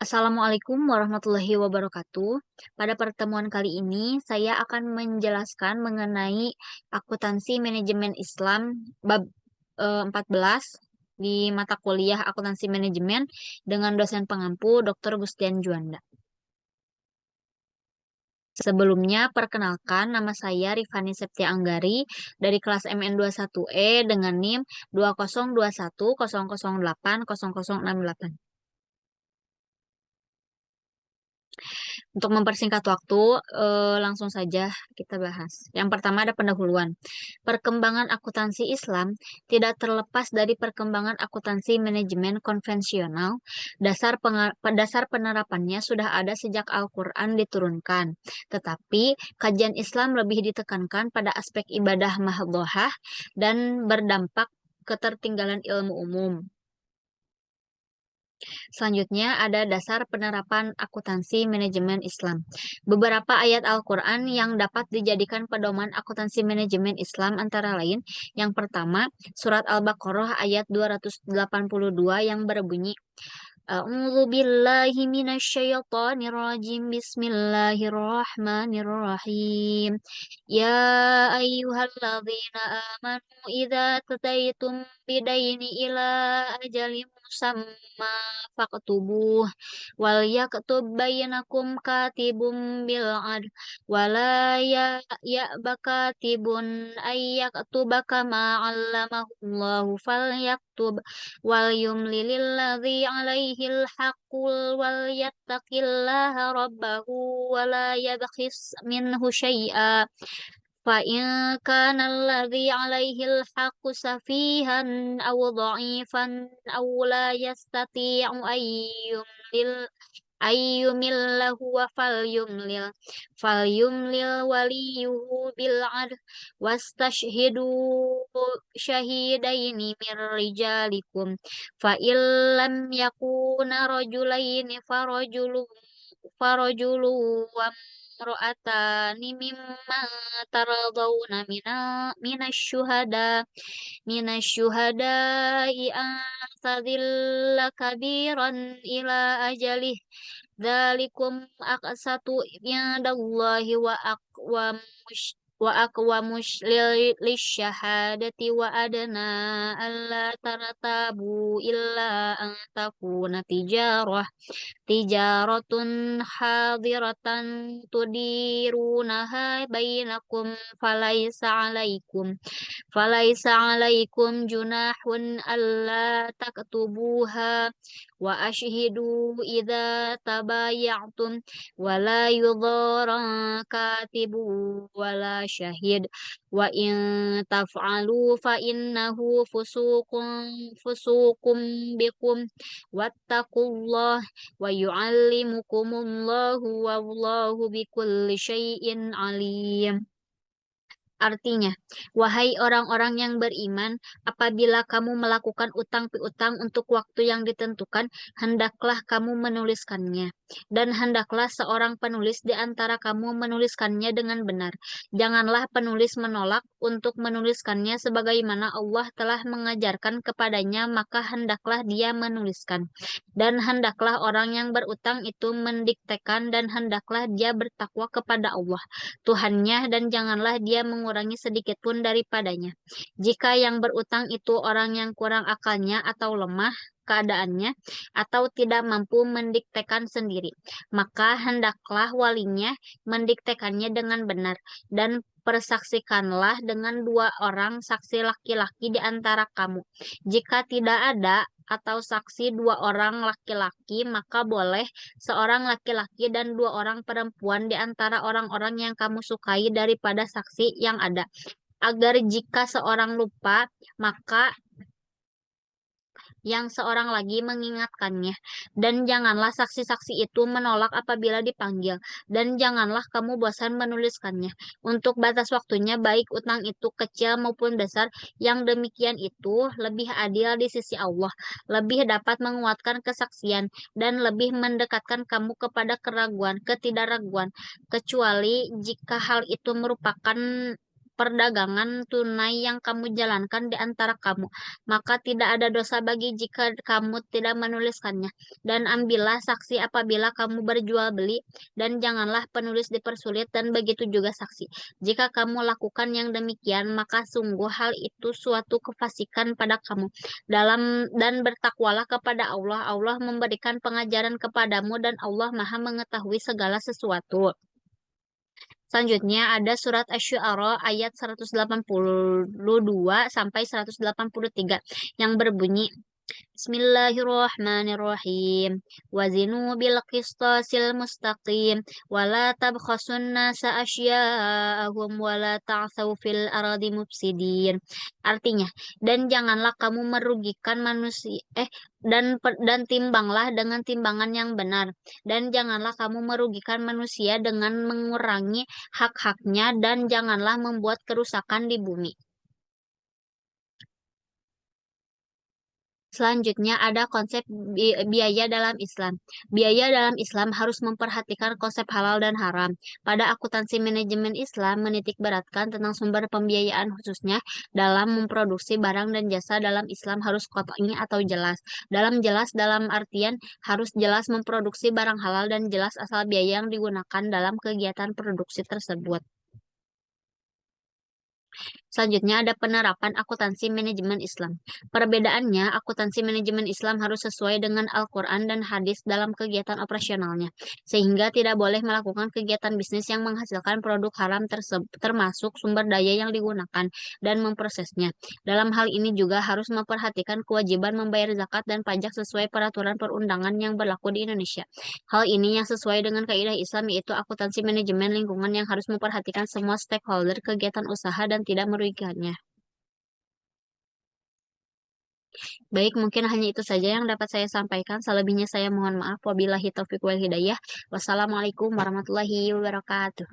Assalamualaikum warahmatullahi wabarakatuh. Pada pertemuan kali ini, saya akan menjelaskan mengenai akuntansi manajemen Islam bab 14 di mata kuliah akuntansi manajemen dengan dosen pengampu Dr. Gustian Juanda. Sebelumnya, perkenalkan nama saya Rifani Septia Anggari dari kelas MN21E dengan NIM 2021008068. Untuk mempersingkat waktu, langsung saja kita bahas. Yang pertama ada pendahuluan. Perkembangan akuntansi Islam tidak terlepas dari perkembangan akuntansi manajemen konvensional. Dasar penerapannya sudah ada sejak Al-Quran diturunkan. Tetapi kajian Islam lebih ditekankan pada aspek ibadah mahdhah dan berdampak ketertinggalan ilmu umum. Selanjutnya ada dasar penerapan akuntansi manajemen Islam. Beberapa ayat Al-Quran yang dapat dijadikan pedoman akuntansi manajemen Islam antara lain, yang pertama, surat Al-Baqarah ayat 282 yang berbunyi, A'udzu billahi minasyaitonir rajim. Bismillahirrahmanirrahim. Ya ayyuhalladzina amanu idza tataytum bidaini ila ajalin musamma faqtubuh wal yaktub bainakum katibum bil adl wala ya'ba katibun ayyaktuba kama 'allamahu Allahu falyaktub wal yumlilil ladzi 'alaihil haqqul wal yattaqillaha rabbahu wala yabkhis minhu syai'a فإن كان الذي عليه الحق سفيها أو ضعيفا أو لا يستطيع يملل أن يمل هو فليملل وليه بالعدل واستشهدوا شهيدين من رجالكم فإن لم يكونا رجلين فرجل وامرأتان ممن ترضون من الشهداء أن تضل كبيرا إلى أجله ذلكم أقسط عند الله وأقوم للشهادة وأدنى ألا ترتابوا إلا أن تكون تجارة حاضرة تديرونها بينكم فليس عليكم جناح ألا تكتبوها وأشهدوا إذا تبايعتم ولا يضار كاتب ولا شهيد وإن تفعلوا فإنه فسوق بكم واتقوا الله ويعلمكم الله والله بكل شيء عليم. Artinya, wahai orang-orang yang beriman, apabila kamu melakukan utang piutang untuk waktu yang ditentukan, hendaklah kamu menuliskannya. Dan hendaklah seorang penulis di antara kamu menuliskannya dengan benar. Janganlah penulis menolak untuk menuliskannya sebagaimana Allah telah mengajarkan kepadanya, maka hendaklah dia menuliskan. Dan hendaklah orang yang berutang itu mendiktekan dan hendaklah dia bertakwa kepada Allah Tuhannya dan janganlah dia mengurangi sedikit pun daripadanya. Jika yang berutang itu orang yang kurang akalnya atau lemah keadaannya atau tidak mampu mendiktekan sendiri, maka hendaklah walinya mendiktekannya dengan benar dan persaksikanlah dengan 2 orang saksi laki-laki di antara kamu. Jika tidak ada atau saksi 2 orang laki-laki, maka boleh seorang laki-laki dan 2 orang perempuan di antara orang-orang yang kamu sukai daripada saksi yang ada. Agar jika seorang lupa, maka yang seorang lagi mengingatkannya. Dan janganlah saksi-saksi itu menolak apabila dipanggil. Dan janganlah kamu bosan menuliskannya. Untuk batas waktunya baik utang itu kecil maupun besar, yang demikian itu lebih adil di sisi Allah, lebih dapat menguatkan kesaksian, dan lebih mendekatkan kamu kepada ketidakraguan, kecuali jika hal itu merupakan perdagangan tunai yang kamu jalankan di antara kamu, maka tidak ada dosa bagi jika kamu tidak menuliskannya. Dan ambillah saksi apabila kamu berjual beli, dan janganlah penulis dipersulit, dan begitu juga saksi. Jika kamu lakukan yang demikian, maka sungguh hal itu suatu kefasikan pada kamu. Dan bertakwalah kepada Allah. Allah memberikan pengajaran kepadamu, dan Allah Maha mengetahui segala sesuatu. Selanjutnya ada surat Asy-Syu'ara ayat 182 sampai 183 yang berbunyi, Bismillahirrahmanirrahim. Wazinu bil qistasil mustaqim wa la tabkhasun nasa asya'ahum wa la ta'tsaw fil ardi mufsidin. Artinya, dan janganlah kamu merugikan manusia dan timbanglah dengan timbangan yang benar, dan janganlah kamu merugikan manusia dengan mengurangi hak-haknya, dan janganlah membuat kerusakan di bumi. Selanjutnya ada konsep biaya dalam Islam. Biaya dalam Islam harus memperhatikan konsep halal dan haram. Pada akuntansi manajemen Islam menitik beratkan tentang sumber pembiayaan khususnya dalam memproduksi barang dan jasa dalam Islam harus qat'i atau jelas. Dalam artian harus jelas memproduksi barang halal dan jelas asal biaya yang digunakan dalam kegiatan produksi tersebut. Selanjutnya ada penerapan akuntansi manajemen Islam. Perbedaannya, akuntansi manajemen Islam harus sesuai dengan Al-Quran dan hadis dalam kegiatan operasionalnya, sehingga tidak boleh melakukan kegiatan bisnis yang menghasilkan produk haram termasuk sumber daya yang digunakan dan memprosesnya. Dalam hal ini juga harus memperhatikan kewajiban membayar zakat dan pajak sesuai peraturan perundangan yang berlaku di Indonesia. Hal ini yang sesuai dengan kaidah Islam, yaitu akuntansi manajemen lingkungan yang harus memperhatikan semua stakeholder kegiatan usaha dan tidak merugikannya. Baik, mungkin hanya itu saja yang dapat saya sampaikan. Selebihnya saya mohon maaf. Wabillahi taufiq wal hidayah. Wassalamualaikum warahmatullahi wabarakatuh.